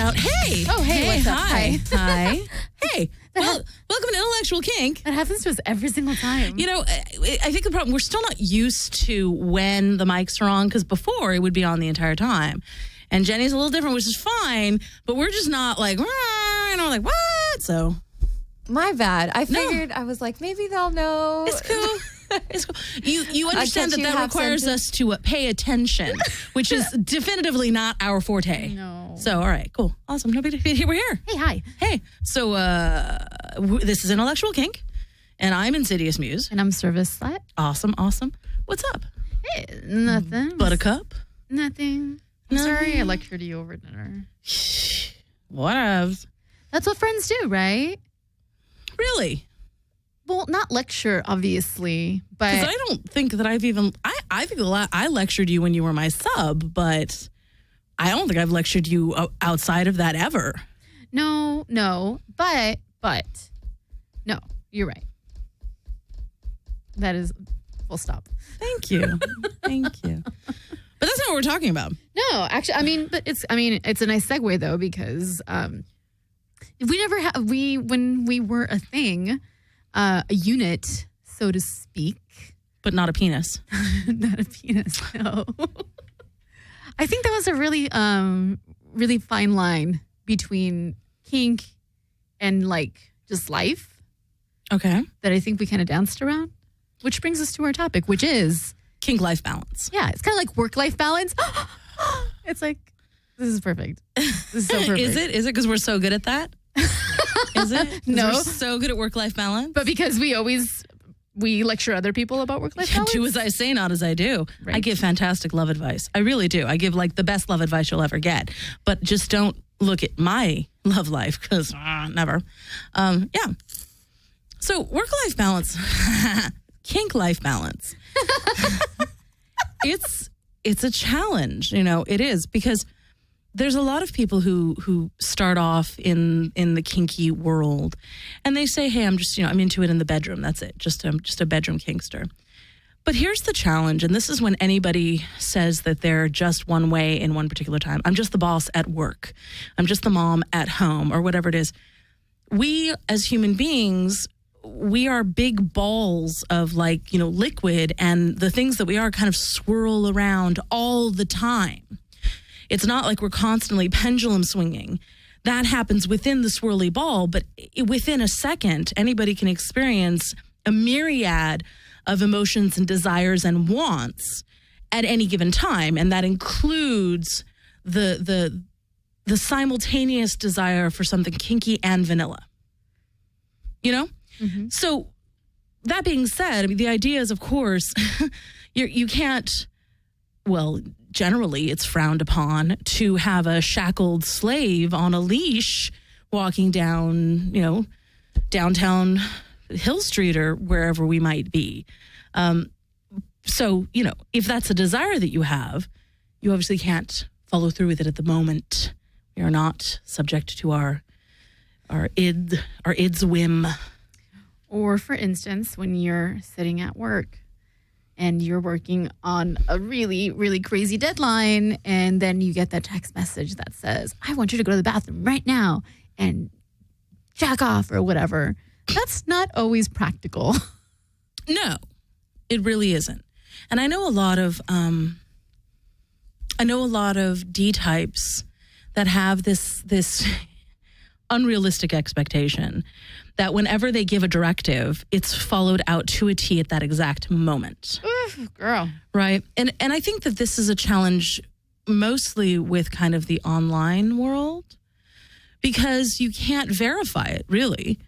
about, hey. Oh, hey, what's up? Hi. Hi. Hey. Well, welcome to Intellectual Kink. That happens to us every single time. You know, I think the problem, we're still not used to when the mics are on, because before it would be on the entire time. And Jenny's a little different, which is fine, but we're just not like, like, what? So. My bad. I figured, I was like, maybe they'll know. It's cool. It's cool. You understand that requires us to pay attention, which is definitively not our forte. No. So, all right, cool. Awesome. No big deal. We're here. Hey, hi. Hey. So, this is Intellectual Kink, and I'm Insidious Muse. And I'm Service Slut. Awesome. What's up? Hey, nothing. Buttercup? Nothing. I'm sorry I lectured you over dinner. Whatever. That's what friends do, right? Really? Well, not lecture, obviously, but... Because I don't think that I've even... I think I lectured you when you were my sub, but I don't think I've lectured you outside of that ever. No, but... No, you're right. That is... Full stop. Thank you. Thank you. But that's not what we're talking about. No, actually, it's a nice segue, though, because when we were a thing... a unit, so to speak. But not a penis. Not a penis, no. I think that was a really, really fine line between kink and, like, just life. Okay. That I think we kind of danced around. Which brings us to our topic, which is... Kink life balance. Yeah, it's kind of like work-life balance. It's like, this is perfect. This is so perfect. Is it? Is it because we're so good at that? Is it? No. We're so good at work-life balance? But because we lecture other people about work-life balance? Do as I say, not as I do. Right. I give fantastic love advice. I really do. I give, like, the best love advice you'll ever get. But just don't look at my love life, because never. Yeah. So work-life balance, kink life balance. It's a challenge, it is, because there's a lot of people who start off in the kinky world, and they say, hey, I'm just, I'm into it in the bedroom. That's it. Just a bedroom kinkster. But here's the challenge. And this is when anybody says that they're just one way in one particular time. I'm just the boss at work. I'm just the mom at home, or whatever it is. We as human beings, we are big balls of liquid, and the things that we are kind of swirl around all the time. It's not like we're constantly pendulum swinging. That happens within the swirly ball, but within a second, anybody can experience a myriad of emotions and desires and wants at any given time. And that includes the simultaneous desire for something kinky and vanilla. Mm-hmm. So that being said, the idea is, of course, you can't, well, generally it's frowned upon to have a shackled slave on a leash walking down, downtown Hill Street or wherever we might be. So, if that's a desire that you have, you obviously can't follow through with it at the moment. We are not subject to our id's whim. Or, for instance, when you're sitting at work and you're working on a really, really crazy deadline, and then you get that text message that says, I want you to go to the bathroom right now and jack off or whatever. That's not always practical. No, it really isn't. And I know a lot of D types that have this unrealistic expectation that whenever they give a directive, it's followed out to a T at that exact moment. Oof, girl. Right. And I think that this is a challenge mostly with kind of the online world, because you can't verify it, really.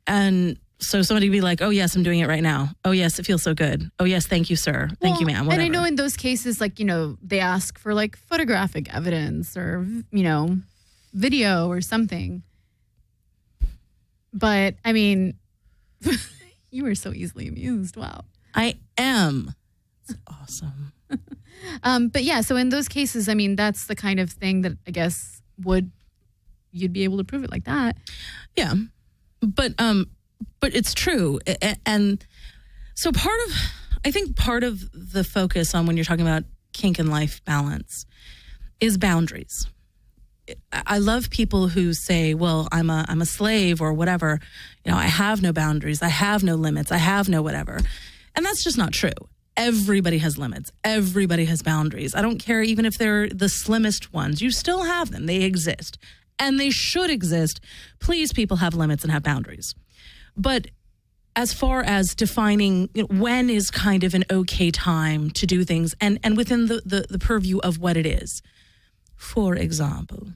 And so somebody would be like, oh, yes, I'm doing it right now. Oh, yes, it feels so good. Oh, yes, thank you, sir. Thank you, ma'am. Whatever. And I know in those cases, they ask for photographic evidence or, video or something. But, you were so easily amused. Wow. I am. It's awesome. But yeah, so in those cases, that's the kind of thing that I guess you'd be able to prove it like that. Yeah. But it's true. And so I think part of the focus on when you're talking about kink and life balance is boundaries. I love people who say, well, I'm a slave or whatever. You know, I have no boundaries. I have no limits. I have no whatever. And that's just not true. Everybody has limits. Everybody has boundaries. I don't care even if they're the slimmest ones. You still have them. They exist. And they should exist. Please, people have limits and have boundaries. But as far as defining when is kind of an okay time to do things and within the purview of what it is. For example,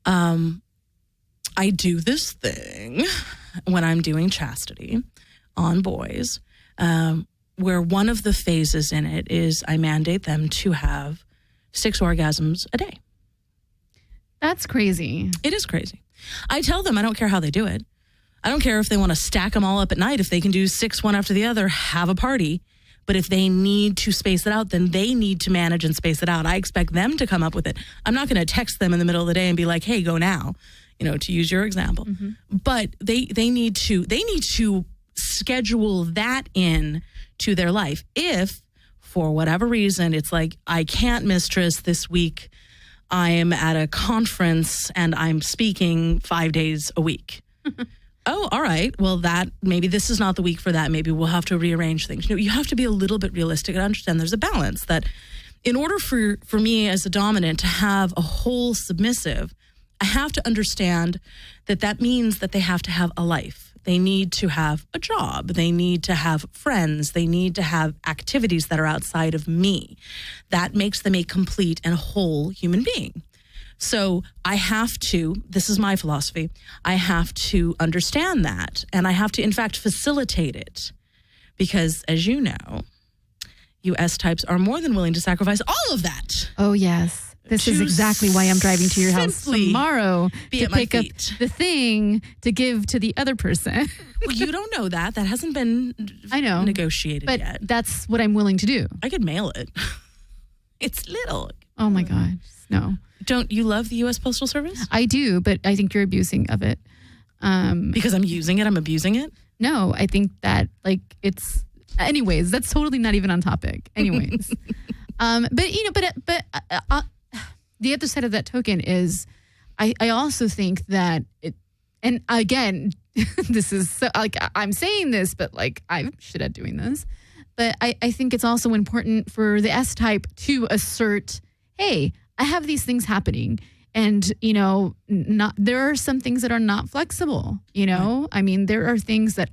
I do this thing when I'm doing chastity on boys, where one of the phases in it is I mandate them to have 6 orgasms a day. That's crazy. It is crazy. I tell them I don't care how they do it. I don't care if they want to stack them all up at night. If they can do 6 one after the other, have a party. But if they need to space it out, then they need to manage and space it out. I expect them to come up with it. I'm not going to text them in the middle of the day and be like, hey, go now, to use your example. But they need to schedule that in to their life. If for whatever reason, it's like, I can't, mistress, this week I am at a conference and I'm speaking 5 days a week. Oh, all right. Well, maybe this is not the week for that. Maybe we'll have to rearrange things. You have to be a little bit realistic and understand there's a balance that in order for me as a dominant to have a whole submissive, I have to understand that means that they have to have a life. They need to have a job. They need to have friends. They need to have activities that are outside of me. That makes them a complete and whole human being. So I have to, this is my philosophy, I have to understand that. And I have to, in fact, facilitate it. Because as you know, you S-types are more than willing to sacrifice all of that. Oh, yes. This is exactly why I'm driving to your house tomorrow to pick up the thing to give to the other person. Well, you don't know that. That hasn't been negotiated yet. But that's what I'm willing to do. I could mail it. It's little. Oh, my God. No. Don't you love the U.S. Postal Service? I do, but I think you're abusing of it. Because I'm using it? I'm abusing it? No, I think that, it's... Anyways, that's totally not even on topic. Anyways. But the other side of that token is I also think that and again, this is so, I'm saying this, but I'm shit at doing this. But I think it's also important for the S-type to assert, hey, I have these things happening. And, there are some things that are not flexible, Right. I mean, there are things that,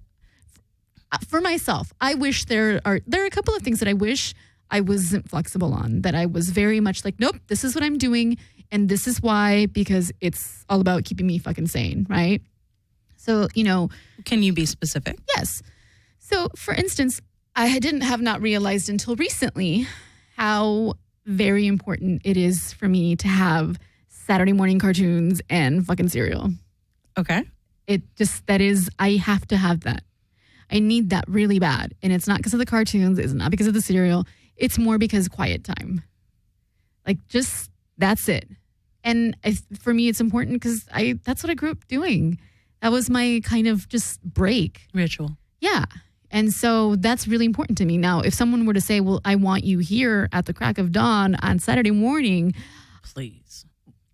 for myself, I wish there are a couple of things that I wish I wasn't flexible on, that I was very much like, nope, this is what I'm doing. And this is why, because it's all about keeping me fucking sane, right? So, Can you be specific? Yes. So, for instance, I have not realized until recently how very important it is for me to have Saturday morning cartoons and fucking cereal. Okay. I have to have that. I need that really bad. And it's not because of the cartoons. It's not because of the cereal. It's more because quiet time. That's it. And for me, it's important because that's what I grew up doing. That was my kind of just break. Ritual. Yeah. And so that's really important to me. Now, if someone were to say, well, I want you here at the crack of dawn on Saturday morning. Please.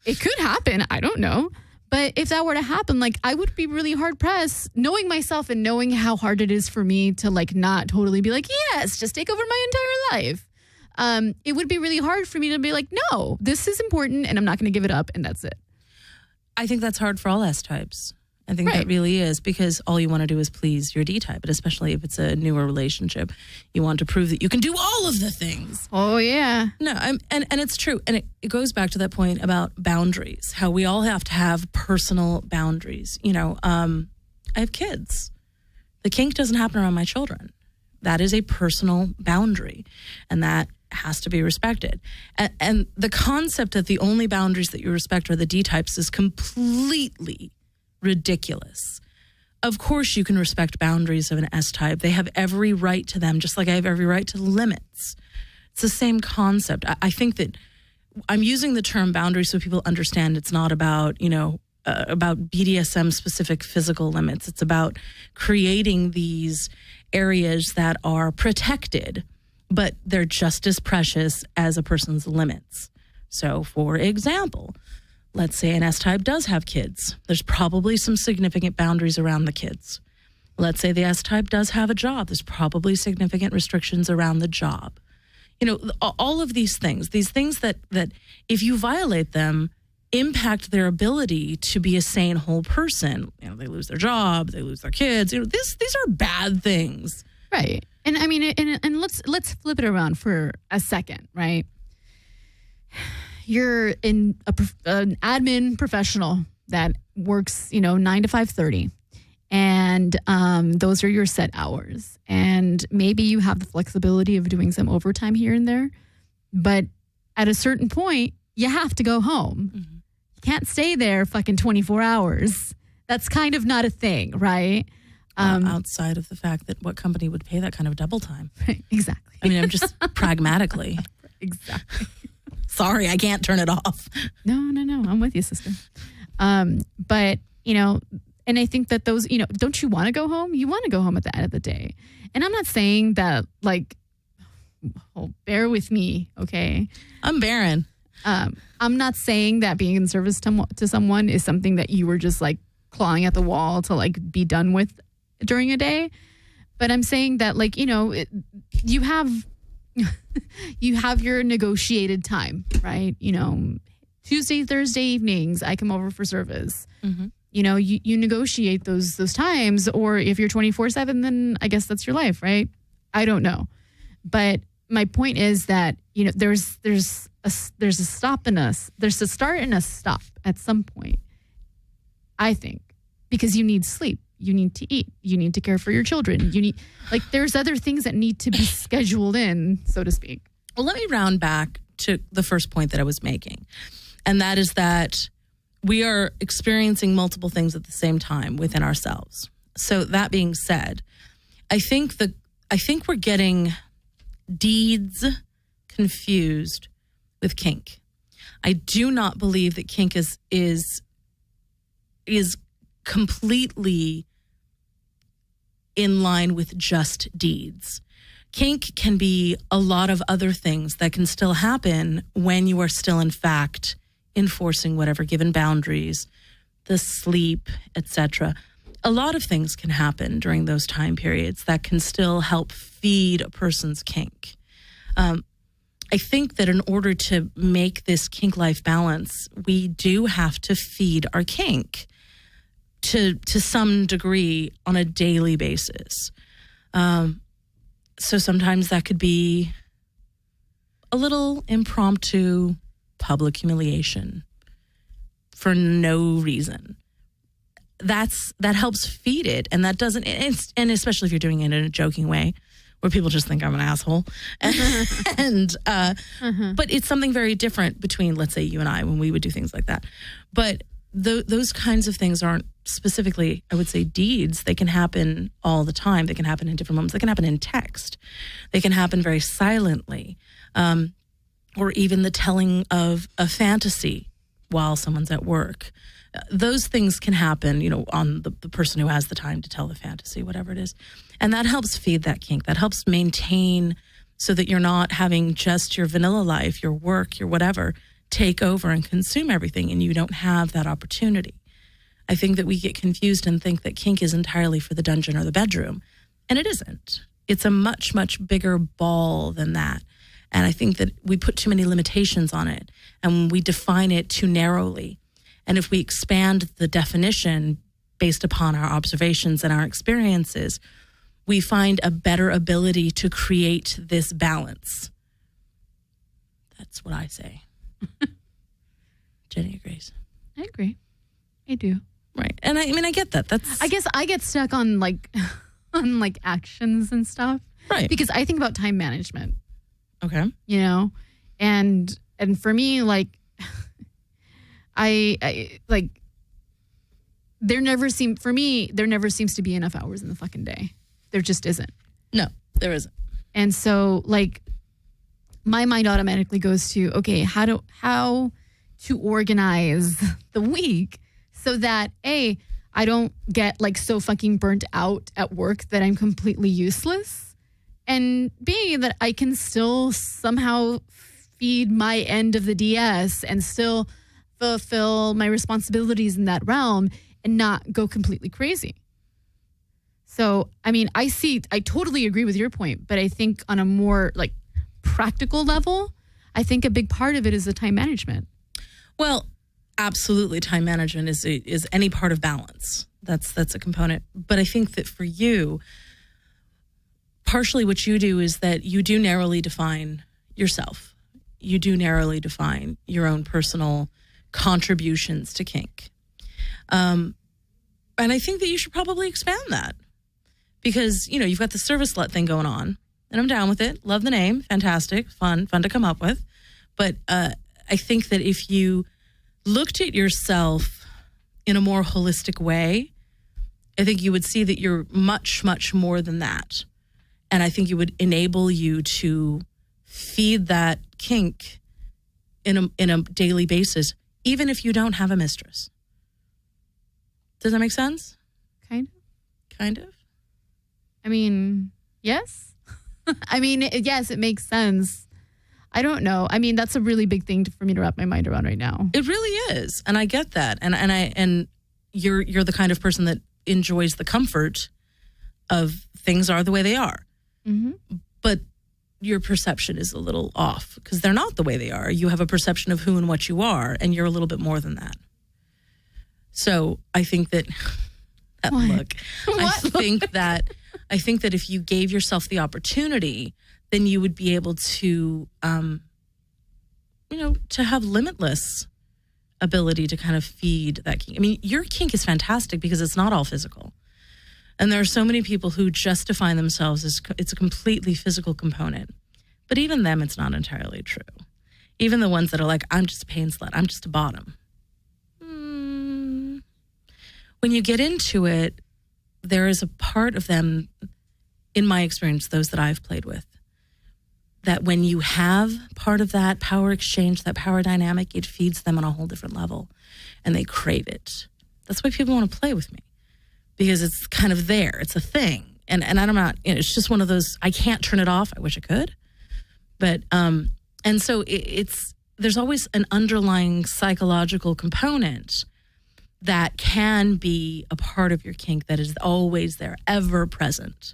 It could happen. I don't know. But if that were to happen, I would be really hard pressed, knowing myself and knowing how hard it is for me to not totally be yes, just take over my entire life. It would be really hard for me to be no, this is important and I'm not going to give it up. And that's it. I think that's hard for all S-types. I think Right. that really is, because all you want to do is please your D-type, but especially if it's a newer relationship, you want to prove that you can do all of the things. Oh, yeah. No, and it's true. And it goes back to that point about boundaries, how we all have to have personal boundaries. I have kids. The kink doesn't happen around my children. That is a personal boundary, and that has to be respected. And the concept that the only boundaries that you respect are the D-types is completely ridiculous. Of course you can respect boundaries of an S-type. They have every right to them, just like I have every right to limits. It's the same concept. I think that I'm using the term boundaries so people understand it's not about, about BDSM specific physical limits. It's about creating these areas that are protected, but they're just as precious as a person's limits. So, for example, let's say an S-type does have kids. There's probably some significant boundaries around the kids. Let's say the S-type does have a job. There's probably significant restrictions around the job. You know, all of these things that if you violate them, impact their ability to be a sane, whole person. You know, they lose their job, they lose their kids. You know, these are bad things. Right. And I mean, and let's flip it around for a second, right? You're an admin professional that works, 9 to 5:30. And those are your set hours. And maybe you have the flexibility of doing some overtime here and there. But at a certain point, you have to go home. Mm-hmm. You can't stay there fucking 24 hours. That's kind of not a thing, right? Outside of the fact that what company would pay that kind of double time? Right, exactly. I mean, I'm just pragmatically. Exactly. Sorry, I can't turn it off. No. I'm with you, sister. But, and I think that those, don't you want to go home? You want to go home at the end of the day. And I'm not saying that, bear with me, okay? I'm barren. I'm not saying that being in service to someone is something that you were just clawing at the wall to be done with during a day. But I'm saying that you have you have your negotiated time, right? Tuesday, Thursday evenings, I come over for service. Mm-hmm. You negotiate those times, or if you're 24/7, then I guess that's your life, right? I don't know. But my point is that, there's a stop in us. There's a start and a stop at some point, I think, because you need sleep. You need to eat. You need to care for your children. You need, there's other things that need to be scheduled in, so to speak. Well, let me round back to the first point that I was making. And that is that we are experiencing multiple things at the same time within ourselves. So that being said, I think we're getting deeds confused with kink. I do not believe that kink is completely in line with just deeds. Kink can be a lot of other things that can still happen when you are still, in fact, enforcing whatever given boundaries, the sleep, etc. A lot of things can happen during those time periods that can still help feed a person's kink. I think that in order to make this kink life balance, we do have to feed our kink to some degree on a daily basis. So sometimes that could be a little impromptu public humiliation for no reason. That helps feed it, and that doesn't, and especially if you're doing it in a joking way, where people just think I'm an asshole. And but it's something very different between, let's say, you and I when we would do things like that. But those kinds of things aren't specifically, I would say, deeds. They can happen all the time. They can happen in different moments. They can happen in text. They can happen very silently, or even the telling of a fantasy while someone's at work. Those things can happen, on the person who has the time to tell the fantasy, whatever it is. And that helps feed that kink. That helps maintain so that you're not having just your vanilla life, your work, your whatever, take over and consume everything, and you don't have that opportunity. I think that we get confused and think that kink is entirely for the dungeon or the bedroom, and it isn't. It's a much, much bigger ball than that. And I think that we put too many limitations on it, and we define it too narrowly. And if we expand the definition based upon our observations and our experiences, we find a better ability to create this balance. That's what I say. Jenny agrees. I agree. I do. Right. And I get that. I guess I get stuck on on actions and stuff. Right. Because I think about time management. Okay. And for me, I there never seems to be enough hours in the fucking day. There just isn't. No, there isn't. And so my mind automatically goes to, okay, how to organize the week so that I don't get so fucking burnt out at work that I'm completely useless, and B, that I can still somehow feed my end of the DS and still fulfill my responsibilities in that realm and not go completely crazy. So, I mean, I totally agree with your point, but I think on a more like practical level, I think a big part of it is the time management. Well, absolutely, time management is any part of balance. That's a component. But I think that for you, partially what you do is that you do narrowly define yourself. You do narrowly define your own personal contributions to kink. And I think that you should probably expand that because, you've got the service slut thing going on and I'm down with it. Love the name. Fantastic. Fun to come up with. But I think that if you looked at yourself in a more holistic way, I think you would see that you're much, much more than that. And I think it would enable you to feed that kink in a daily basis, even if you don't have a mistress. Does that make sense? Kind of. I mean, yes. I mean, yes, it makes sense. I don't know. I mean, that's a really big thing for me to wrap my mind around right now. It really is, and I get that. And you're the kind of person that enjoys the comfort of things are the way they are. Mm-hmm. But your perception is a little off because they're not the way they are. You have a perception of who and what you are, and you're a little bit more than that. So I think that look, I think that if you gave yourself the opportunity, then you would be able to, to have limitless ability to kind of feed that kink. I mean, your kink is fantastic because it's not all physical. And there are so many people who just define themselves as it's a completely physical component. But even them, it's not entirely true. Even the ones that are like, I'm just a pain slut, I'm just a bottom. When you get into it, there is a part of them, in my experience, those that I've played with, that when you have part of that power exchange, that power dynamic, it feeds them on a whole different level and they crave it. That's why people want to play with me because it's kind of there. It's a thing. And I'm not, it's just one of those, I can't turn it off. I wish I could. But, and so there's always an underlying psychological component that can be a part of your kink that is always there, ever present.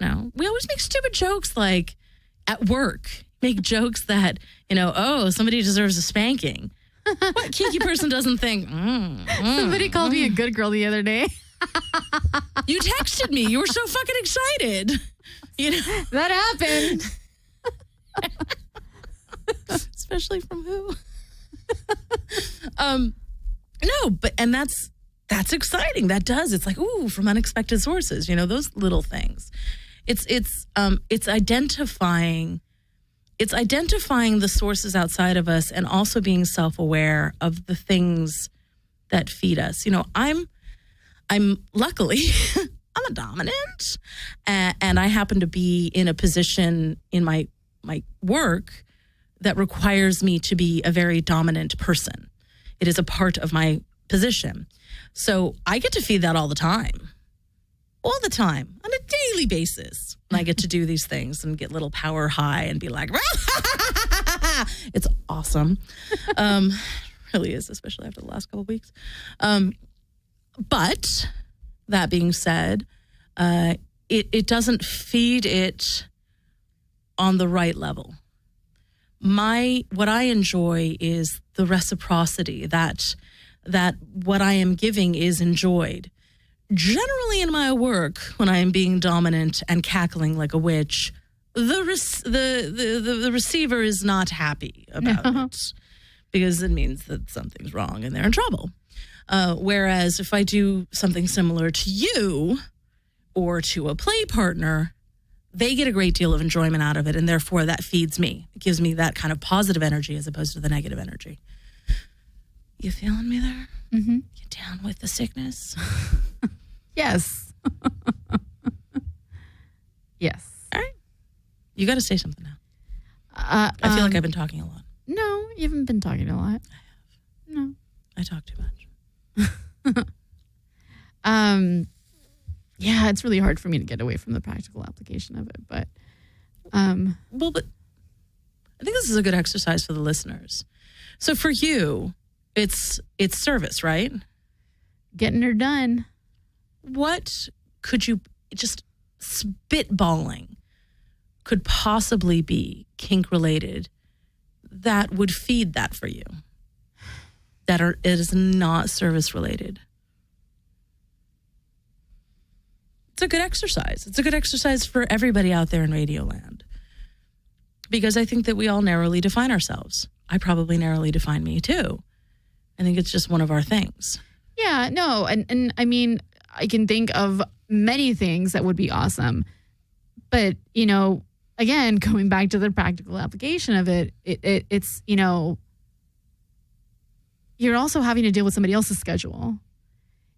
We always make stupid jokes like at work, make jokes that, somebody deserves a spanking. What kinky person doesn't think, Somebody called me a good girl the other day. You texted me. You were so fucking excited. That happened. Especially from who? No, but and that's exciting. That does. It's like, ooh, from unexpected sources, those little things. It's identifying the sources outside of us and also being self-aware of the things that feed us. I'm luckily I'm a dominant and I happen to be in a position in my work that requires me to be a very dominant person. It is a part of my position. So I get to feed that all the time, on a daily basis. And I get to do these things and get little power high and be like, it's awesome. Really is, especially after the last couple of weeks. But that being said, it doesn't feed it on the right level. What I enjoy is the reciprocity that what I am giving is enjoyed. Generally in my work, when I am being dominant and cackling like a witch, the receiver is not happy about it because it means that something's wrong and they're in trouble. Whereas if I do something similar to you or to a play partner, they get a great deal of enjoyment out of it, and therefore that feeds me. It gives me that kind of positive energy as opposed to the negative energy. You feeling me there? Mm-hmm. You down with the sickness? Yes. Yes. All right. You got to say something now. I feel like I've been talking a lot. No, you haven't been talking a lot. I have. No. I talk too much. Yeah, it's really hard for me to get away from the practical application of it, but but I think this is a good exercise for the listeners. So for you, It's service, right? Getting her done. What could you, just spitballing, could possibly be kink related that would feed that for you? It is not service related. It's a good exercise. It's a good exercise for everybody out there in Radio Land. Because I think that we all narrowly define ourselves. I probably narrowly define me too. I think it's just one of our things. Yeah, no. And I mean, I can think of many things that would be awesome. But, you know, again, going back to the practical application of it's, you know, you're also having to deal with somebody else's schedule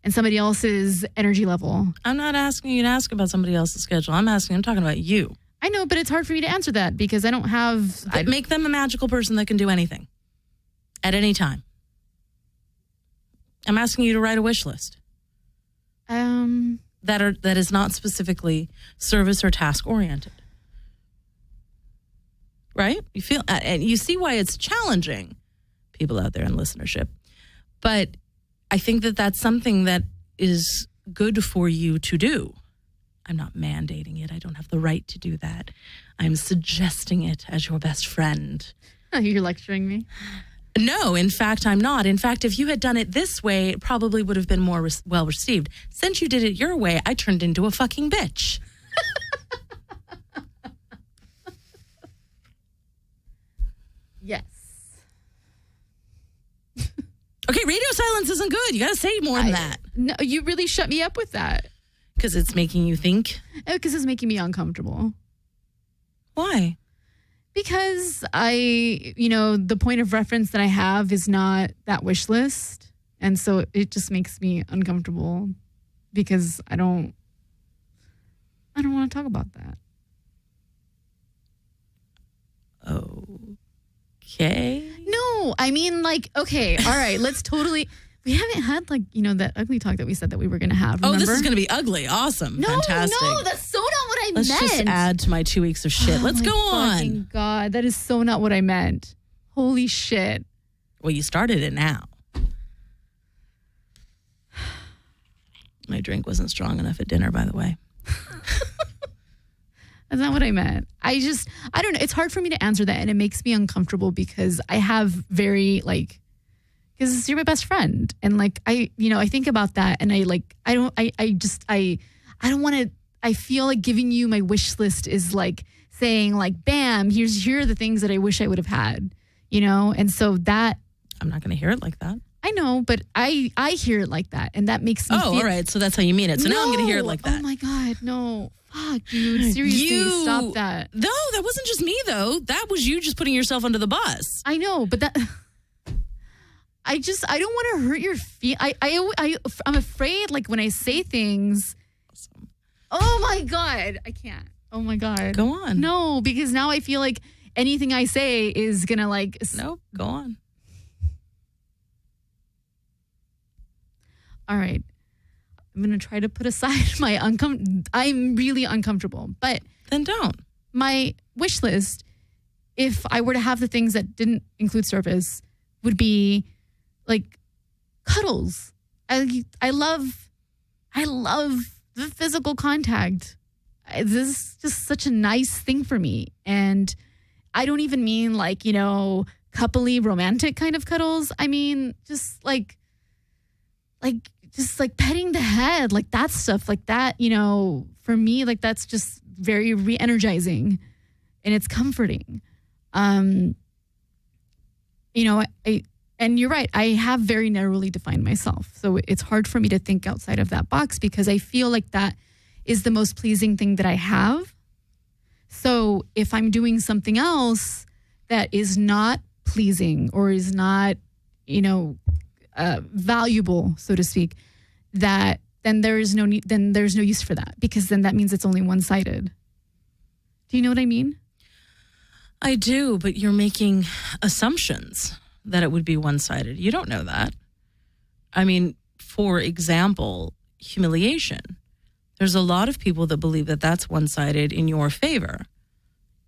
and somebody else's energy level. I'm not asking you to ask about somebody else's schedule. I'm talking about you. I know, but it's hard for me to answer that because I don't have... Make them a magical person that can do anything at any time. I'm asking you to write a wish list. That is not specifically service or task oriented. Right? You feel, and you see why it's challenging, people out there in listenership. But I think that that's something that is good for you to do. I'm not mandating it. I don't have the right to do that. I'm suggesting it as your best friend. You're lecturing me? No, in fact, I'm not. In fact, if you had done it this way, it probably would have been more well received. Since you did it your way, I turned into a fucking bitch. Yes. Okay, radio silence isn't good. You got to say more than that. No, you really shut me up with that. Because it's making you think? Because it's making me uncomfortable. Why? Because the point of reference that I have is not that wish list. And so it just makes me uncomfortable because I don't want to talk about that. Okay. No, I mean, like, okay, all right, let's totally... We haven't had, like, that ugly talk that we said that we were going to have, remember? Oh, this is going to be ugly. Awesome. No, fantastic. No, that's so not what I Let's meant. just add to my 2 weeks of shit. Let's go on. God, that is so not what I meant. Holy shit. Well, you started it now. My drink wasn't strong enough at dinner, by the way. That's not what I meant. I don't know. It's hard for me to answer that, and it makes me uncomfortable because I have very, like... Because you're my best friend. And like, I think about that and I don't want to, I feel like giving you my wish list is like saying like, bam, here are the things that I wish I would have had, And so that. I'm not going to hear it like that. I know, but I hear it like that. And that makes me feel. All right. So that's how you mean it. So now I'm going to hear it like that. Oh my God. No. Fuck, dude. Seriously, stop that. No, that wasn't just me though. That was you just putting yourself under the bus. I know, but that. I don't want to hurt your feelings. I'm afraid, like, when I say things. Awesome. Oh, my God. I can't. Oh, my God. Go on. No, because now I feel like anything I say is going to, like. Nope. Go on. All right. I'm going to try to put aside my I'm really uncomfortable. But. Then don't. My wish list, if I were to have the things that didn't include service, would be. Like cuddles. I love the physical contact. This is just such a nice thing for me. And I don't even mean like, coupley romantic kind of cuddles. I mean, just like petting the head, like that stuff, like that, for me, like that's just very re-energizing and it's comforting. And you're right. I have very narrowly defined myself. So it's hard for me to think outside of that box because I feel like that is the most pleasing thing that I have. So if I'm doing something else that is not pleasing or is not, valuable, so to speak, then there's no use for that because then that means it's only one-sided. Do you know what I mean? I do, but you're making assumptions that it would be one-sided. You don't know that. I mean, for example, humiliation. There's a lot of people that believe that that's one-sided in your favor.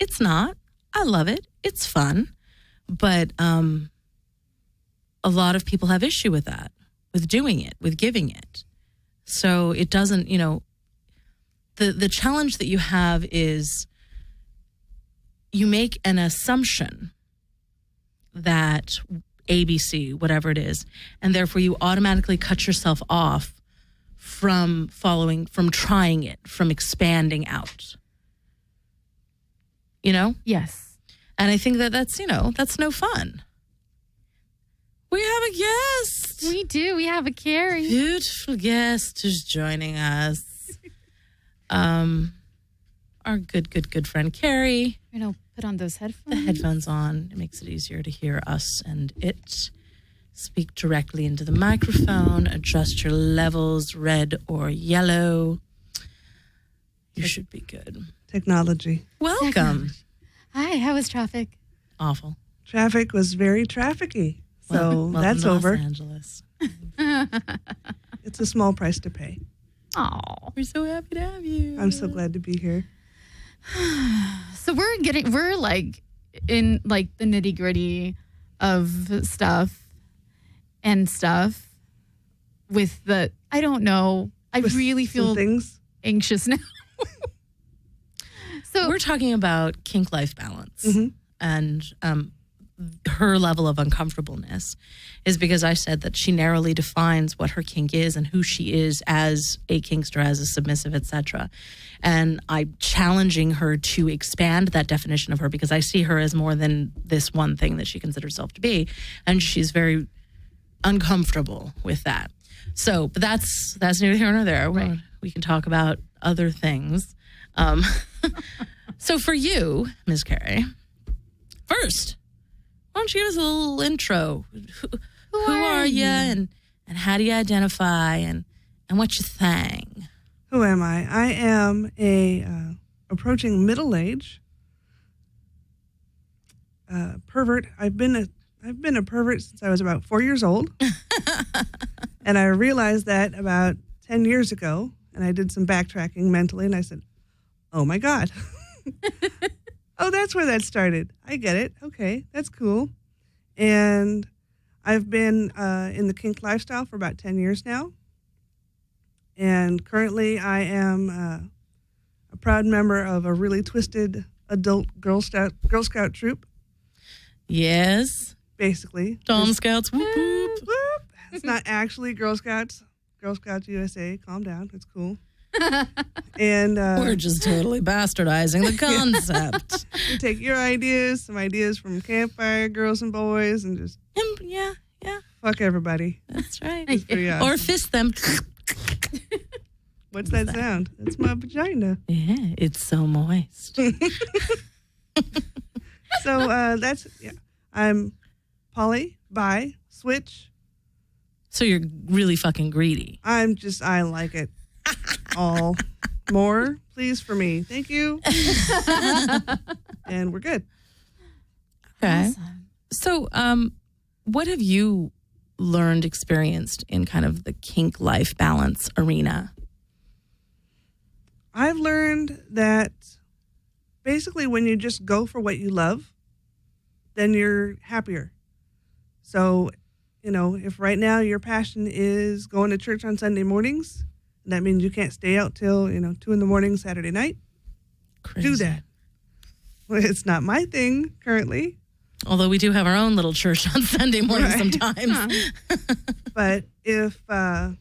It's not. I love it. It's fun. But a lot of people have issue with that, with doing it, with giving it. So it doesn't, the challenge that you have is you make an assumption that ABC, whatever it is, and therefore you automatically cut yourself off from trying it, from expanding out. Yes. And I think that's no fun. We have a guest. We do. We have a Carrie. Beautiful guest who's joining us. Our good friend Carrie. We're going to put on those headphones. The headphones on. It makes it easier to hear us and it. Speak directly into the microphone. Adjust your levels, red or yellow. You should be good. Technology. Welcome. Hi, how was traffic? Awful. Traffic was very trafficky. So Welcome that's to over. Los Angeles. It's a small price to pay. Oh, We're so happy to have you. I'm so glad to be here. so we're like in like the nitty gritty of stuff with the, I don't know. I With really some feel things. anxious now. So We're talking about kink life balance Mhm. and her level of uncomfortableness is because I said that she narrowly defines what her kink is and who she is as a kinkster, as a submissive, etc. And I'm challenging her to expand that definition of her because I see her as more than this one thing that she considers herself to be, and she's very uncomfortable with that. So, but that's neither here nor there. Right. We can talk about other things. So for you, Ms. Carey, first, why don't you give us a little intro? Who are you and how do you identify and what you think? Who am I? I am a approaching middle age pervert. I've been a pervert since I was about 4 years old. And I realized that about 10 years ago, and I did some backtracking mentally, and I said, oh my God. Oh, that's where that started. I get it. Okay, that's cool. And I've been in the kink lifestyle for about 10 years now. And currently I am a proud member of a really twisted adult Girl Scout troop, Yes. basically. Dawn Scouts. Whoop, whoop. Whoop. It's not actually Girl Scouts. Girl Scouts USA. Calm down. It's cool. And We're just totally bastardizing the concept. you take your ideas, some ideas from Campfire Girls and Boys, and just Yeah, fuck everybody. that's right. It's pretty Or awesome. fist them. What's that sound? That's my vagina. Yeah, it's so moist. So I'm poly, bi, switch. So you're really fucking greedy. I like it all. More, please, for me. Thank you. And we're good. Okay. Awesome. So, what have you learned, experienced in kind of the kink life balance arena? I've learned that basically when you just go for what you love, then you're happier. So, if right now your passion is going to church on Sunday mornings, that means you can't stay out till, 2 a.m. Saturday night, Crazy. do that. Well, it's not my thing currently, Although we do have our own little church on Sunday morning Right. sometimes. but if your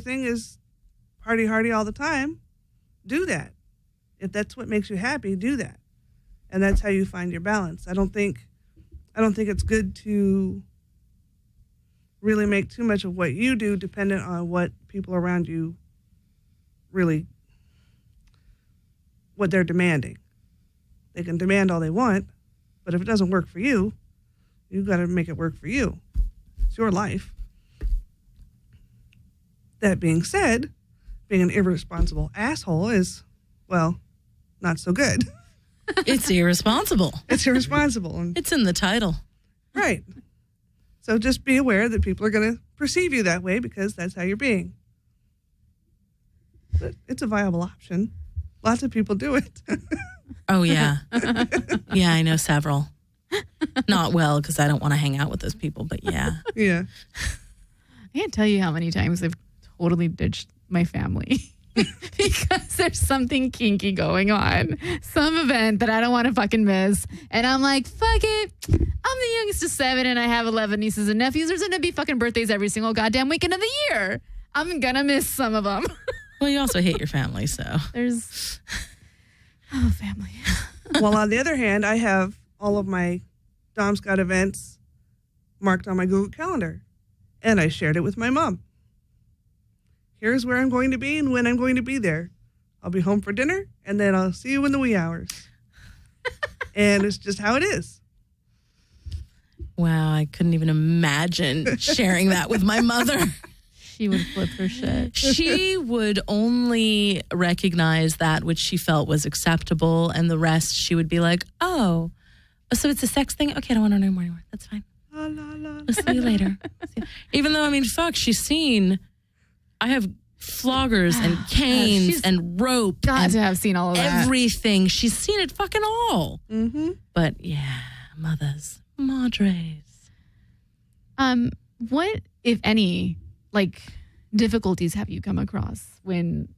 thing is party hardy all the time, do that. If that's what makes you happy, do that. And that's how you find your balance. I don't think it's good to really make too much of what you do dependent on what people around you really, what they're demanding. They can demand all they want, but if it doesn't work for you, you've got to make it work for you. It's your life. That being said, being an irresponsible asshole is, well, not so good. It's irresponsible. It's irresponsible. And, It's in the title. right. So just be aware that people are going to perceive you that way because that's how you're being. But it's a viable option. Lots of people do it. Oh, yeah. Yeah, I know several. Not well, because I don't want to hang out with those people, but yeah. Yeah. I can't tell you how many times I've totally ditched my family because there's something kinky going on, some event that I don't want to fucking miss. And I'm like, fuck it. I'm the youngest of 7 and I have 11 nieces and nephews. There's going to be fucking birthdays every single goddamn weekend of the year. I'm going to miss some of them. Well, you also hate your family, so. There's, oh, family. Well, on the other hand, I have all of my Dom Scott events marked on my Google Calendar. And I shared it with my mom. Here's where I'm going to be and when I'm going to be there. I'll be home for dinner, and then I'll see you in the wee hours. And it's just how it is. Wow, I couldn't even imagine sharing that with my mother. She would flip her shit. She would only recognize that which she felt was acceptable, and the rest she would be like, oh, so it's a sex thing? Okay, I don't want to know more anymore. That's fine. La, la, la, I'll see you later. Even though, I mean, fuck, she's seen, I have floggers and canes She's and rope Got and to have seen all of that. everything. She's seen it fucking all. Mm-hmm. But yeah, mothers, madres. What, if any, like difficulties have you come across when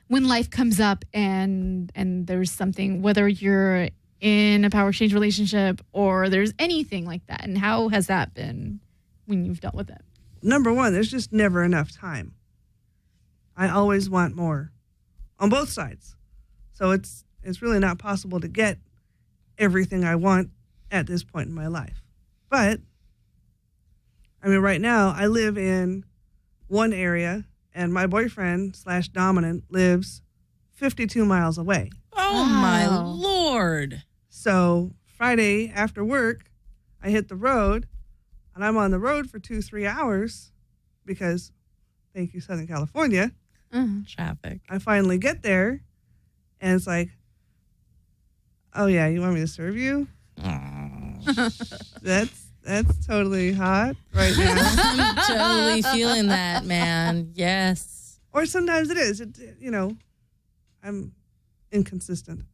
life comes up and there's something, whether you're in a power exchange relationship or there's anything like that, and how has that been when you've dealt with it? Number one, there's just never enough time. I always want more on both sides. So it's really not possible to get everything I want at this point in my life. But, I mean, right now, I live in one area, and my boyfriend / dominant lives 52 miles away. Oh, Wow. my Lord. So Friday after work, I hit the road, and I'm on the road for 2-3 hours because, thank you, Southern California. Traffic. I finally get there, and it's like, oh yeah, you want me to serve you? That's totally hot right now. I'm totally feeling that, man. Yes. Or sometimes it is. I'm inconsistent.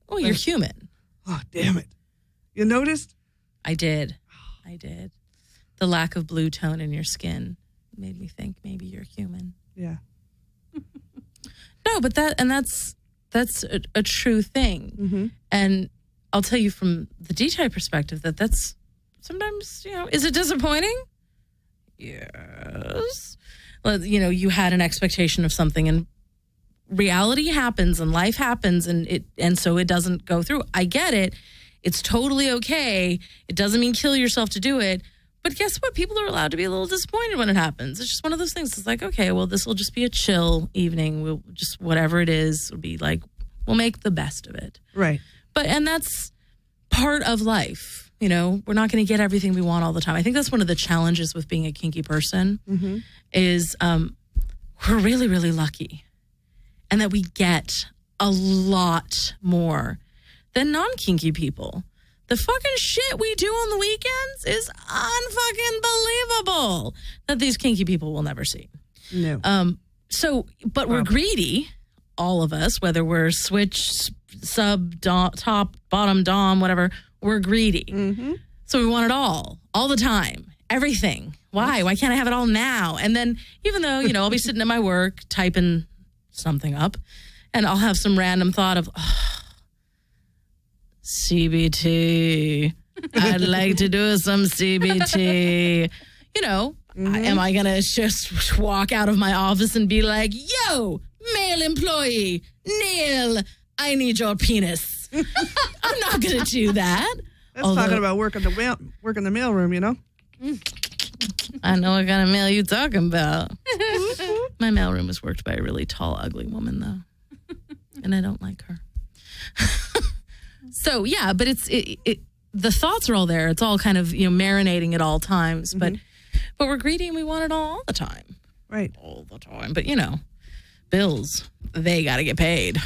Oh, you're human. Oh, damn it. You noticed? I did. The lack of blue tone in your skin made me think maybe you're human. Yeah. No, but that's a true thing. Mm-hmm. And I'll tell you from the DTI perspective that's sometimes, is it disappointing? Yes. Well, you had an expectation of something and reality happens and life happens and so it doesn't go through. I get it. It's totally okay. It doesn't mean kill yourself to do it. But guess what? People are allowed to be a little disappointed when it happens. It's just one of those things. It's like, okay, well, this will just be a chill evening. We'll just, whatever it is, will be like, we'll make the best of it. Right. And that's part of life. We're not going to get everything we want all the time. I think that's one of the challenges with being a kinky person is we're really, really lucky. And that we get a lot more than non-kinky people. The fucking shit we do on the weekends is unfucking believable that these kinky people will never see. No. But we're greedy, all of us, whether we're switch, sub, top, bottom, dom, whatever, we're greedy. Mm-hmm. So we want it all the time, everything. Why? Why can't I have it all now? And then even though, I'll be sitting at my work typing something up and I'll have some random thought of, CBT. I'd like to do some CBT. Am I going to just walk out of my office and be like, yo, male employee, Neil, I need your penis. I'm not going to do that. That's talking about work in the mailroom, I know what kind of mail you're talking about. My mailroom is worked by a really tall, ugly woman, though. And I don't like her. So, yeah, but the thoughts are all there. It's all kind of, marinating at all times. But we're greedy and we want it all the time. Right. All the time. But, bills, they got to get paid.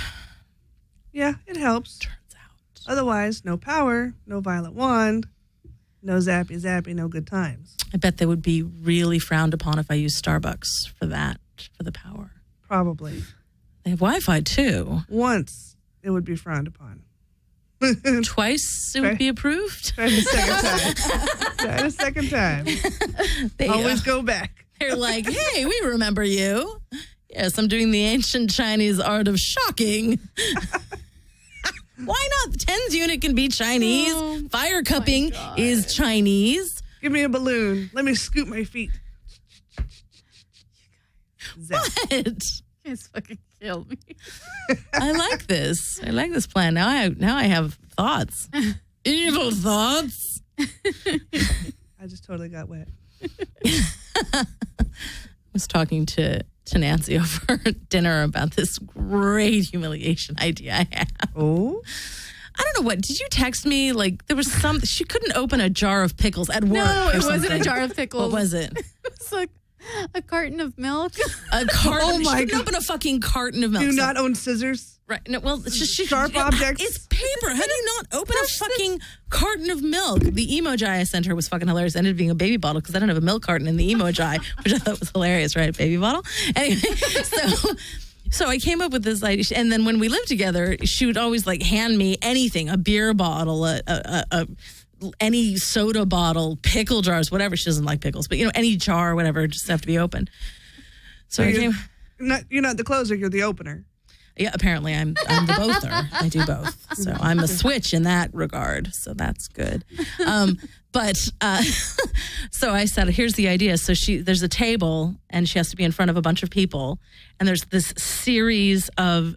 Yeah, it helps. Turns out. Otherwise, no power, no violet wand, no zappy zappy, no good times. I bet they would be really frowned upon if I used Starbucks for the power. Probably. They have Wi-Fi, too. Once, it would be frowned upon. Twice it would be approved. Try the second time. Try the second time. They Always go back. They're like, hey, we remember you. Yes, I'm doing the ancient Chinese art of shocking. Why not? The TENS unit can be Chinese. Fire cupping is Chinese. Give me a balloon. Let me scoop my feet. Zap. What? You guys fucking kill me. I like this. I like this plan. Now I have thoughts. Evil thoughts. I just totally got wet. I was talking to Nancy over dinner about this great humiliation idea I have. Oh? I don't know what. Did you text me? Like there was some. She couldn't open a jar of pickles at work. No, or it wasn't something. a jar of pickles. What was it? It was like a carton of milk. A carton. Oh my she couldn't God. open a fucking carton of milk. Do So- not own scissors? Right. No, well, it's just Sharp objects? It's paper. How do you not open a fucking carton of milk? The emoji I sent her was fucking hilarious. It ended up being a baby bottle because I don't have a milk carton in the emoji, which I thought was hilarious, right? Baby bottle. Anyway, so I came up with this idea, and then when we lived together, she would always like hand me anything, a beer bottle, any soda bottle, pickle jars, whatever. She doesn't like pickles, but any jar, whatever, just have to be open. So I came. You're not the closer, you're the opener. Yeah, apparently I'm the bother. I do both. So I'm a switch in that regard. So that's good. So I said, here's the idea. So there's a table and she has to be in front of a bunch of people. And there's this series of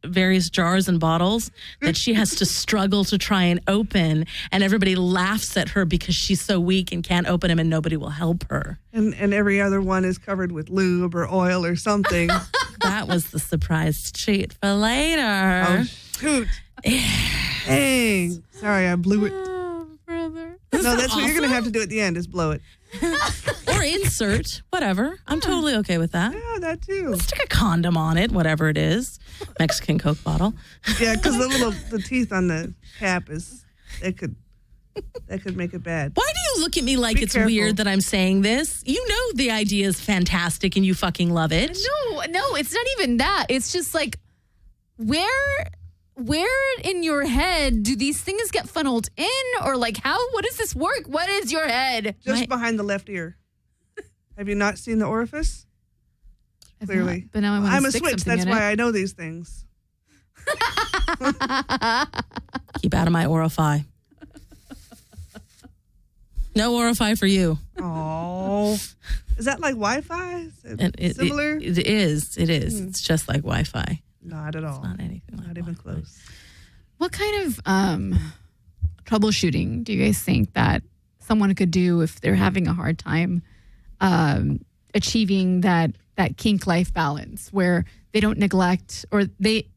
various jars and bottles that she has to struggle to try and open. And everybody laughs at her because she's so weak and can't open them and nobody will help her. And every other one is covered with lube or oil or something. That was the surprise treat for later. Oh, shoot. Dang. Sorry, I blew it. Oh, brother. No, that's what you're going to have to do at the end is blow it. Or insert, whatever. I'm totally okay with that. Yeah, that too. Stick a condom on it, whatever it is. Mexican Coke bottle. Yeah, because the teeth on the cap that could make it bad. Why do you look at me like Be it's careful. weird that I'm saying this? You know the idea is fantastic and you fucking love it. No, it's not even that. It's just like, where in your head do these things get funneled in? Or like, what does this work? What is your head? Just behind the left ear. Have you not seen the orifice? Clearly. But now I'm a switch. That's why I know these things. Keep out of my orify. No orify for you. Oh. Is that like Wi-Fi? Is it And similar? It is. It's just like Wi-Fi. Not at all. Not anything like Not even Wi-Fi. close. What kind of troubleshooting do you guys think that someone could do if they're having a hard time achieving that kink life balance where they don't neglect or they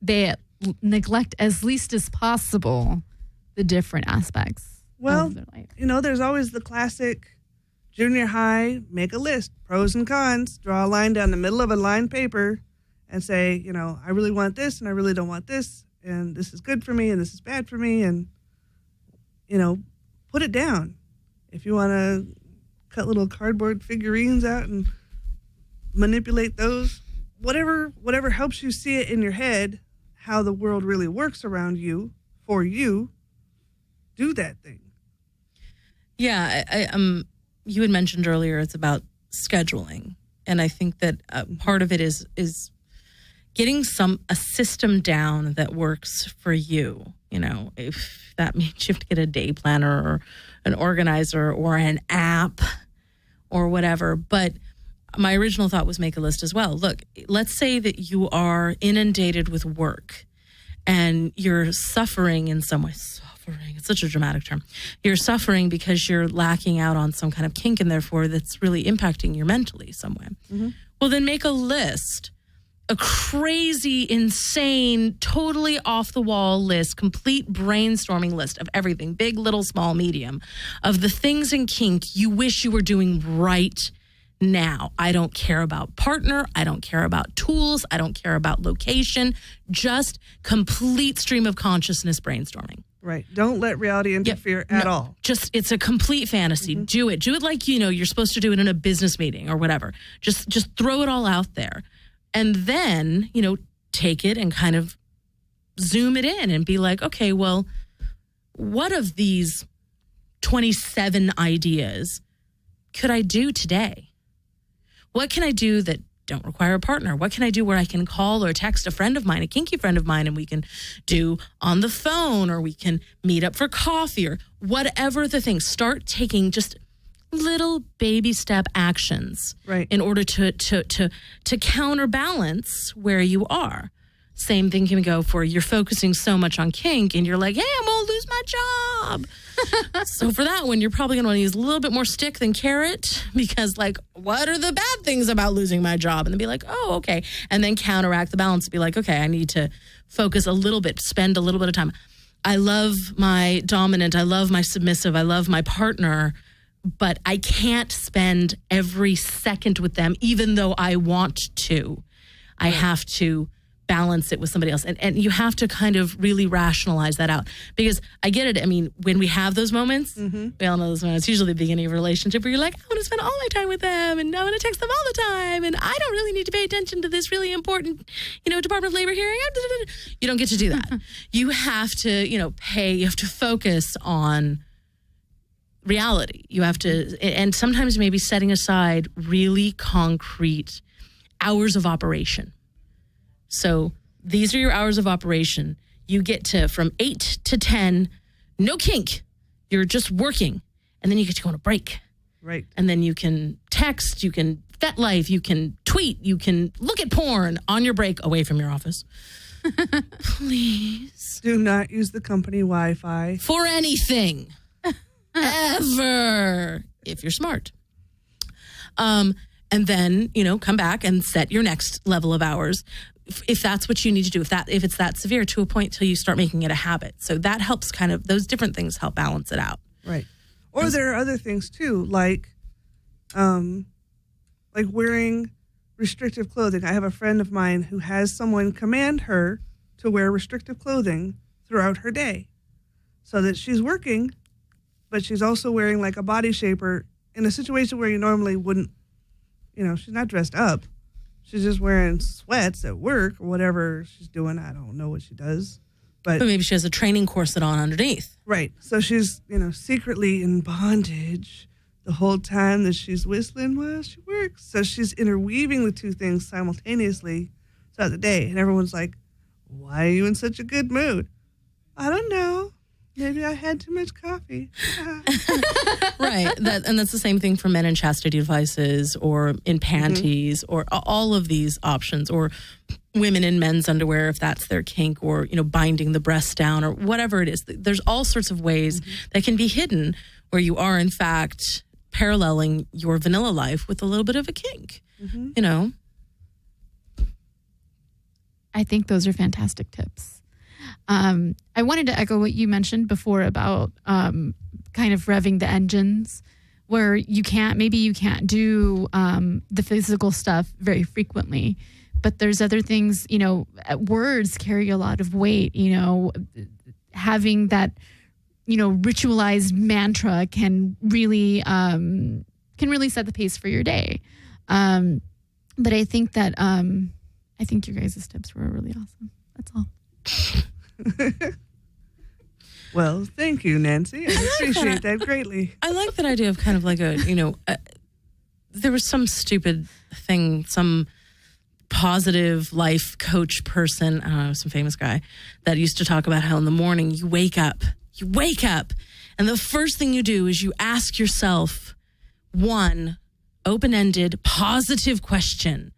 neglect as least as possible the different aspects Well, of their life? there's always the classic junior high, make a list, pros and cons, draw a line down the middle of a lined paper and say, I really want this and I really don't want this. And this is good for me and this is bad for me. And, put it down. If you want to cut little cardboard figurines out and manipulate those, whatever helps you see it in your head, how the world really works around you, for you, do that thing. Yeah, I you had mentioned earlier it's about scheduling, and I think that part of it is getting a system down that works for you. If that means you have to get a day planner or an organizer or an app or whatever. But my original thought was make a list as well. Look, let's say that you are inundated with work and you're suffering in some way. Suffering, it's such a dramatic term. You're suffering because you're lacking out on some kind of kink and therefore that's really impacting you mentally some way. Mm-hmm. Well, then make a list. A crazy, insane, totally off the wall list, complete brainstorming list of everything, big, little, small, medium, of the things in kink you wish you were doing right now. I don't care about partner. I don't care about tools. I don't care about location. Just complete stream of consciousness brainstorming. Right. Don't let reality interfere at all. Just, it's a complete fantasy. Mm-hmm. Do it like, you're supposed to do it in a business meeting or whatever. Just throw it all out there. And then, take it and kind of zoom it in and be like, okay, well, what of these 27 ideas could I do today? What can I do that don't require a partner? What can I do where I can call or text a friend of mine, a kinky friend of mine, and we can do on the phone, or we can meet up for coffee, or whatever the thing. Start taking just little baby step actions in order to counterbalance where you are. Same thing can go for you're focusing so much on kink and you're like, hey, I'm going to lose my job. So for that one, you're probably going to want to use a little bit more stick than carrot, because like, what are the bad things about losing my job? And then be like, oh, okay. And then counteract the balance and be like, okay, I need to focus a little bit, spend a little bit of time. I love my dominant. I love my submissive. I love my partner, but I can't spend every second with them, even though I want to. I have to balance it with somebody else. And you have to kind of really rationalize that out, because I get it. I mean, when we have those moments, we all know those moments, usually the beginning of a relationship where you're like, I want to spend all my time with them and I want to text them all the time. And I don't really need to pay attention to this really important, Department of Labor hearing. You don't get to do that. You have to, you have to focus on reality. You have to, and sometimes maybe setting aside really concrete hours of operation. So these are your hours of operation. You get to from 8 to 10, no kink. You're just working. And then you get to go on a break. Right. And then you can text, you can vet life, you can tweet, you can look at porn on your break away from your office. Please. Do not use the company Wi-Fi. For anything. Ever. If you're smart. And then, come back and set your next level of hours. If that's what you need to do, if it's that severe, to a point till you start making it a habit. So that helps those different things help balance it out. Right. Or there are other things too, like wearing restrictive clothing. I have a friend of mine who has someone command her to wear restrictive clothing throughout her day so that she's working, but she's also wearing like a body shaper in a situation where you normally wouldn't, she's not dressed up. She's just wearing sweats at work or whatever she's doing. I don't know what she does. But maybe she has a training corset on underneath. Right. So she's, secretly in bondage the whole time that she's whistling while she works. So she's interweaving the two things simultaneously throughout the day. And everyone's like, why are you in such a good mood? I don't know. Maybe I had too much coffee. Right. That's the same thing for men in chastity devices or in panties or all of these options, or women in men's underwear if that's their kink, or, binding the breasts down or whatever it is. There's all sorts of ways that can be hidden where you are, in fact, paralleling your vanilla life with a little bit of a kink, I think those are fantastic tips. I wanted to echo what you mentioned before about kind of revving the engines, where you can't do the physical stuff very frequently, but there's other things, words carry a lot of weight, having that, ritualized mantra can really set the pace for your day. But I think that, I think your guys' tips were really awesome. That's all. Well, thank you, Nancy. I appreciate that greatly. I like that idea of kind of like there was some stupid thing, some positive life coach person, I don't know, some famous guy that used to talk about how in the morning you wake up, and the first thing you do is you ask yourself one open-ended, positive question,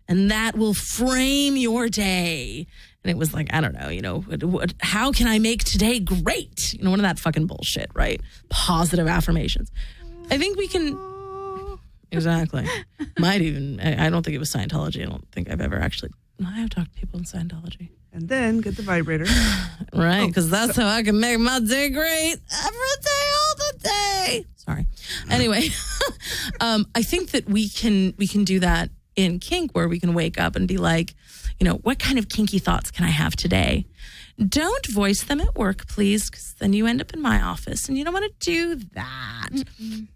and that will frame your day. And it was like, I don't know, how can I make today great? None of that fucking bullshit, right? Positive affirmations. I think we can, exactly. Might even, I don't think it was Scientology. I don't think I've ever actually, I have talked to people in Scientology. And then get the vibrator. Right, because that's how I can make my day great. Every day, all the day. Sorry. Anyway, I think that we can do that in kink, where we can wake up and be like, what kind of kinky thoughts can I have today? Don't voice them at work, please, because then you end up in my office and you don't want to do that.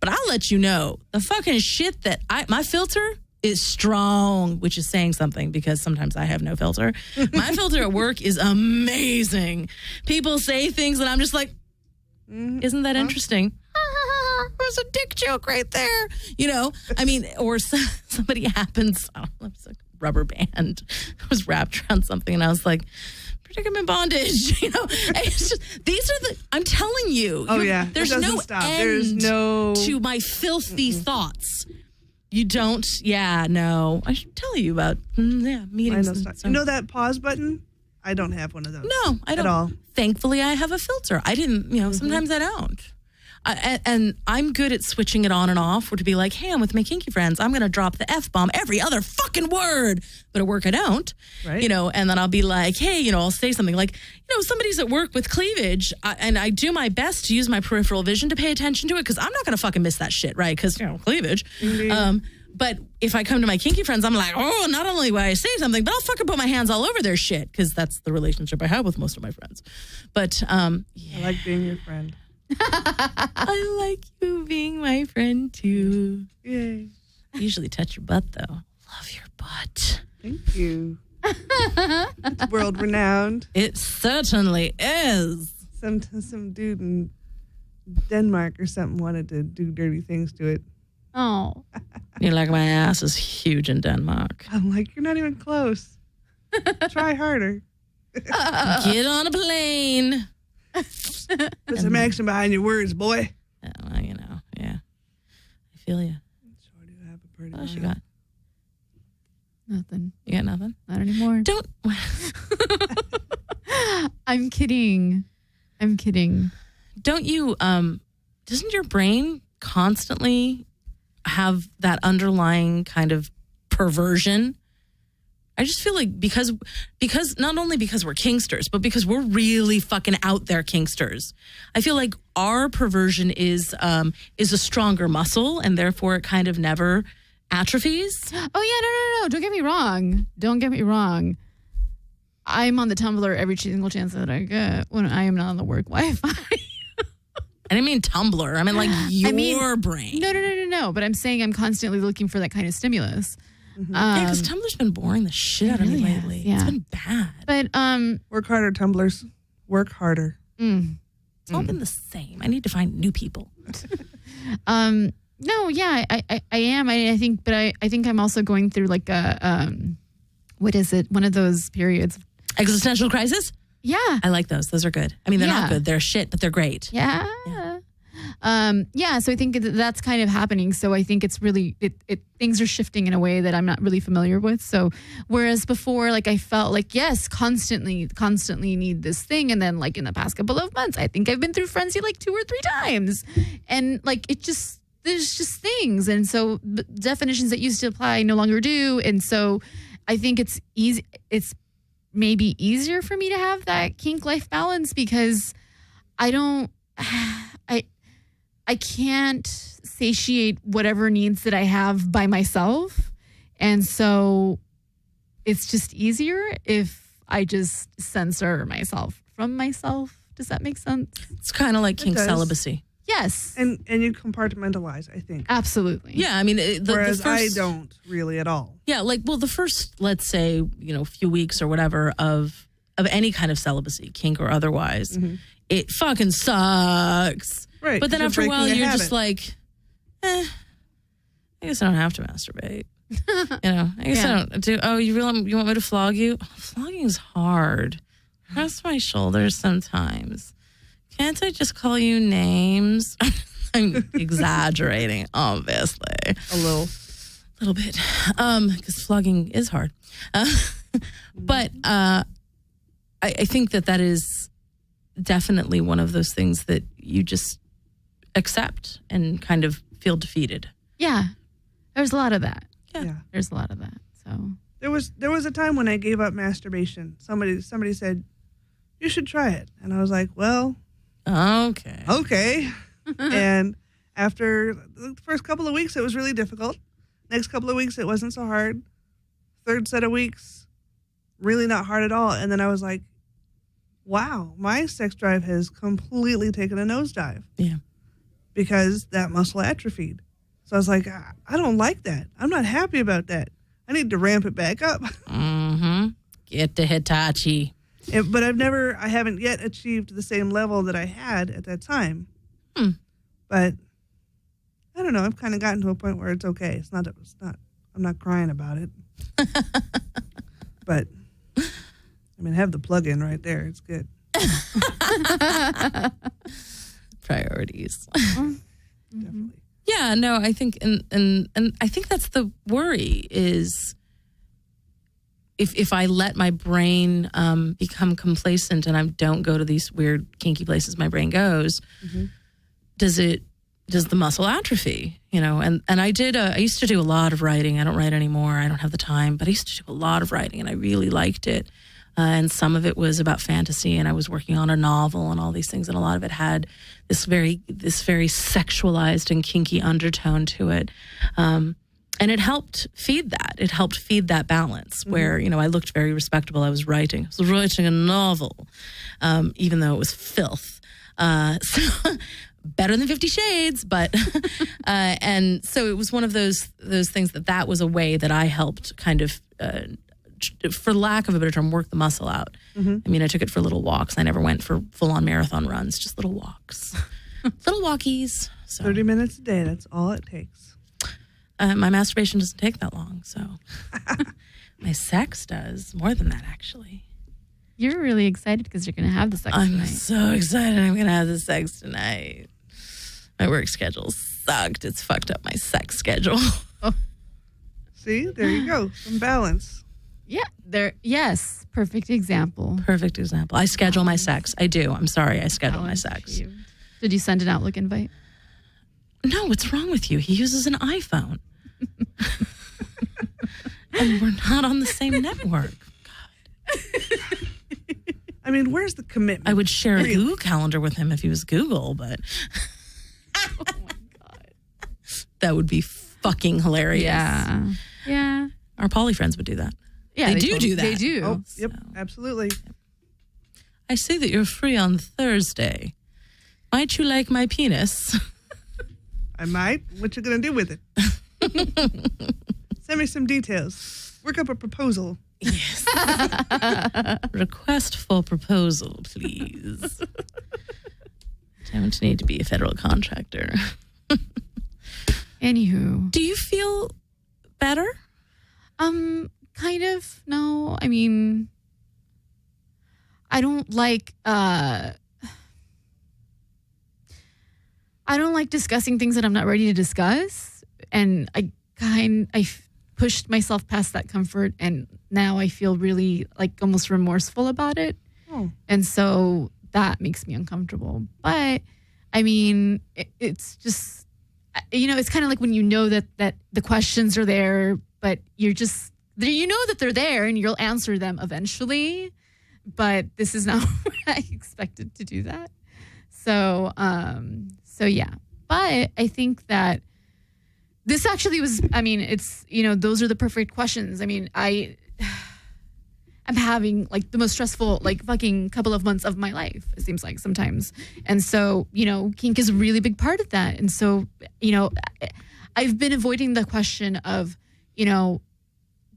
But I'll let you know, the fucking shit that my filter is strong, which is saying something because sometimes I have no filter. My filter at work is amazing. People say things and I'm just like, Isn't that interesting? There's a dick joke right there. I mean, or somebody happens, I don't know, it's like a rubber band was wrapped around something, and I was like, predicament bondage. It's just, I'm telling you. Oh, yeah. There's It doesn't no stop. end There's no... to my filthy thoughts. You don't, no. I should tell you about, meetings. You know that pause button? I don't have one of those. No, I don't. At all. Thankfully, I have a filter. I didn't, sometimes I don't. And I'm good at switching it on and off, or to be like, hey, I'm with my kinky friends. I'm going to drop the F-bomb every other fucking word. But at work, I don't. Right. And then I'll be like, hey, I'll say something like, somebody's at work with cleavage, and I do my best to use my peripheral vision to pay attention to it, because I'm not going to fucking miss that shit, right? Because, cleavage. But if I come to my kinky friends, I'm like, oh, not only will I say something, but I'll fucking put my hands all over their shit, because that's the relationship I have with most of my friends. But, I like being your friend. I like you being my friend, too. Yay. I usually touch your butt, though. Love your butt. Thank you. It's world renowned. It certainly is. Some dude in Denmark or something wanted to do dirty things to it. Oh. You're like, my ass is huge in Denmark. I'm like, you're not even close. Try harder. Get on a plane. Put some action behind your words, boy. Well, yeah. I feel you. Sure do have a pretty What else you mouth. got? Nothing. You got nothing? Not anymore. Don't. I'm kidding. Don't you, doesn't your brain constantly have that underlying kind of perversion? I just feel like because not only because we're kinksters, but because we're really fucking out there kinksters, I feel like our perversion is a stronger muscle, and therefore it kind of never atrophies. Oh yeah, no. Don't get me wrong. I'm on the Tumblr every single chance that I get when I am not on the work Wi-Fi. I didn't mean Tumblr. I mean like your brain. No. But I'm saying I'm constantly looking for that kind of stimulus. Yeah, because Tumblr's been boring the shit out of me lately. Yeah. It's been bad. But Work harder, tumblers. Work harder. It's all been the same. I need to find new people. no, yeah, I am. I think, but I think I'm also going through like a what is it? One of those periods. Existential crisis? Yeah. I like those. Those are good. I mean, they're not Yeah. good. They're shit, but they're great. Yeah. So I think that's kind of happening. So I think it's really, things are shifting in a way that I'm not really familiar with. So whereas before, like I felt like, yes, constantly need this thing. And then like in the past couple of months, I think I've been through frenzy like 2 or 3 times. And like, there's just things. And so definitions that used to apply no longer do. And so I think it's easy. It's maybe easier for me to have that kink life balance because I can't satiate whatever needs that I have by myself. And so it's just easier if I just censor myself from myself. Does that make sense? It's kind of like kink does. celibacy. Yes. And you compartmentalize, I think. Absolutely. Yeah, I mean, Whereas the first, I don't really at all. Yeah, like, well, the first, let's say, few weeks or whatever of any kind of celibacy, kink or otherwise, it fucking sucks. Right. But then you're after a while, breaking you're habit. just like, I guess I don't have to masturbate. I guess I don't do. Oh, you want me to flog you? Flogging is hard. Press my shoulders sometimes. Can't I just call you names? I'm exaggerating, obviously. A little bit. Because flogging is hard. But I think that is definitely one of those things that you just accept and kind of feel defeated. Yeah. There's a lot of that. Yeah. There's a lot of that. So There was a time when I gave up masturbation. Somebody said, you should try it. And I was like, well, okay. And after the first couple of weeks, it was really difficult. Next couple of weeks, it wasn't so hard. Third set of weeks, really not hard at all. And then I was like, wow, my sex drive has completely taken a nosedive. Yeah. Because that muscle atrophied. So I was like, I don't like that. I'm not happy about that. I need to ramp it back up. Get the Hitachi. But I haven't yet achieved the same level that I had at that time. But I don't know. I've kind of gotten to a point where it's okay. It's not. I'm not crying about it. But I mean, have the plug-in right there. It's good. Priorities. Definitely. Yeah, no, I think, and I think that's the worry is if I let my brain become complacent and I don't go to these weird kinky places my brain goes, does the muscle atrophy? You know, and I used to do a lot of writing. I don't write anymore. I don't have the time, but I used to do a lot of writing and I really liked it. And some of it was about fantasy, and I was working on a novel and all these things, and a lot of it had this very sexualized and kinky undertone to it. And it helped feed that. It helped feed that balance where, you know, I looked very respectable. I was writing a novel, even though it was filth. So better than 50 Shades, but and so it was one of those things that was a way that I helped kind of for lack of a better term, work the muscle out. I mean, I took it for little walks. I never went for full-on marathon runs, just little walks. Little walkies. So. 30 minutes a day, that's all it takes. My masturbation doesn't take that long, so. My sex does. More than that, actually. You're really excited because you're going to have the sex I'm tonight. so excited I'm going to have the sex tonight. My work schedule sucked. It's fucked up my sex schedule. See, there you go. Some balance. Yeah, yes, perfect example. Perfect example. I schedule my sex. I do. I'm sorry. I schedule my sex. Achieved. Did you send an Outlook invite? No, what's wrong with you? He uses an iPhone. And we're not on the same network. God. I mean, where's the commitment? I would share a Google Calendar with him if he was Google, but Oh my God. that would be fucking hilarious. Yeah. Our poly friends would do that. Yeah, They do that. They do. Oh, yep, So. absolutely. I see that you're free on Thursday. Might you like my penis? I might. What you gonna do with it? Send me some details. Work up a proposal. Yes. Request for proposal, please. Don't need to be a federal contractor. Anywho. Do you feel better? Kind of. No, I mean, I don't like discussing things that I'm not ready to discuss, and I pushed myself past that comfort, and now I feel really like almost remorseful about it. Oh. And so that makes me uncomfortable. But I mean, it's just, you know, it's kind of like when you know that the questions are there, but you're just, you know that they're there and you'll answer them eventually. But this is not what I expected to do that. So yeah. But I think that this actually was, I mean, it's, you know, those are the perfect questions. I mean, I'm having like the most stressful, like fucking couple of months of my life, it seems like sometimes. And so, you know, kink is a really big part of that. And so, you know, I've been avoiding the question of, you know,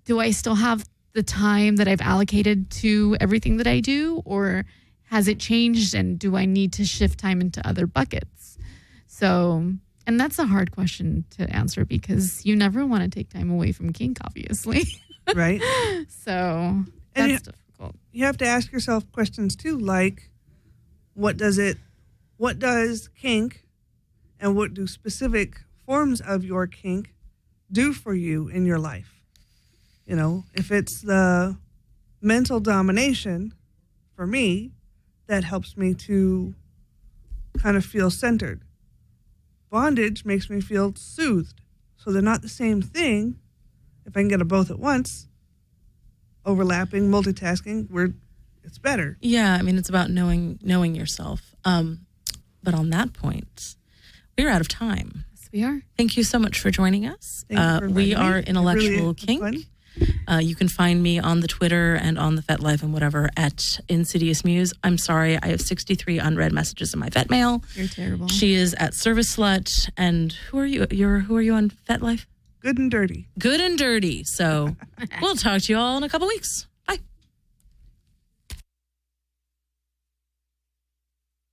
do I still have the time that I've allocated to everything that I do, or has it changed, and do I need to shift time into other buckets? So, and that's a hard question to answer because you never want to take time away from kink, obviously. Right. So that's difficult. You have to ask yourself questions too, like what does kink and what do specific forms of your kink do for you in your life? You know, if it's the mental domination, for me, that helps me to kind of feel centered. Bondage makes me feel soothed. So they're not the same thing. If I can get them both at once, overlapping, multitasking, it's better. Yeah, I mean, it's about knowing yourself. But on that point, we're out of time. Yes, we are. Thank you so much for joining us. Thank you for We inviting are me. Intellectual Really Kink. fun. You can find me on the Twitter and on the FetLife and whatever at Insidious Muse. I'm sorry, I have 63 unread messages in my Fet mail. You're terrible. She is at Service Slut. And who are you? Who are you on FetLife? Good and dirty. Good and dirty. So we'll talk to you all in a couple weeks.